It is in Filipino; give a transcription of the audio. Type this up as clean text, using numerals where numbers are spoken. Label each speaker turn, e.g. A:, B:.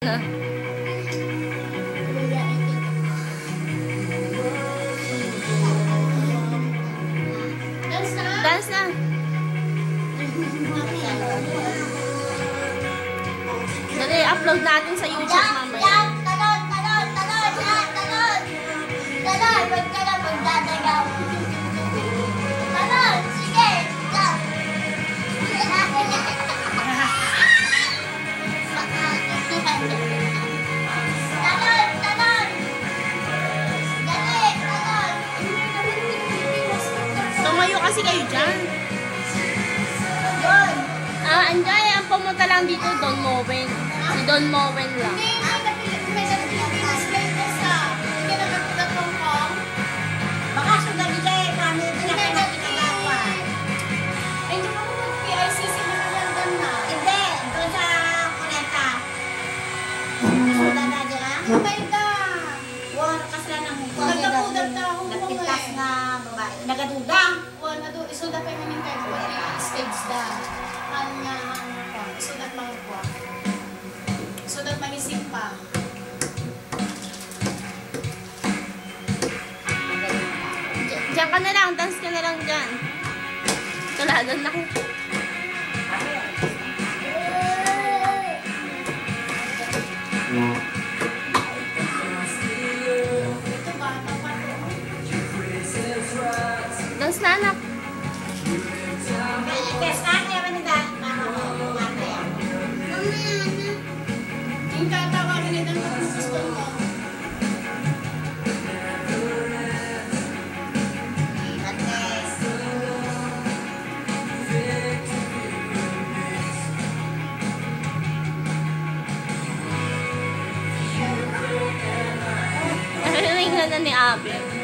A: Na. Dance na. Dali, upload natin sa YouTube mamaya.
B: Talon! Huwag ka na magdadagaw. Talon! Sige! Talon! Dali! Talon!
A: Tumayo kasi kayo dyan.
B: Doon!
A: Anjay, ang pumunta lang dito, Don Mowen. Si Don Mowen lang.
B: Baka sugal din kami pinapinagpinagawa.
C: Ay, hindi ka mo mag-PICC Manalagan na.
B: Hindi, doon sa Kuneta. Sugal na dyan.
C: Abay ka!
B: War kasla ng
C: Nagkapudat na ako mo
B: nagpintas
C: eh.
B: nga babae. Nagaduda.
C: Wala do, isuda pa yung kayo ko. Stage da. Ano nga ang kwa? Isudat mga kwa. Isudat magising pa.
A: Diyan ka na lang, dance ka na lang dyan. Tuladan ako.
C: Ito ba?
A: Dance na, anak.
B: Test na kaya ba nila? Mamaya.
C: Yung tatawagin nito ang gusto mo.
B: Test.
A: Narinig na ni Abby.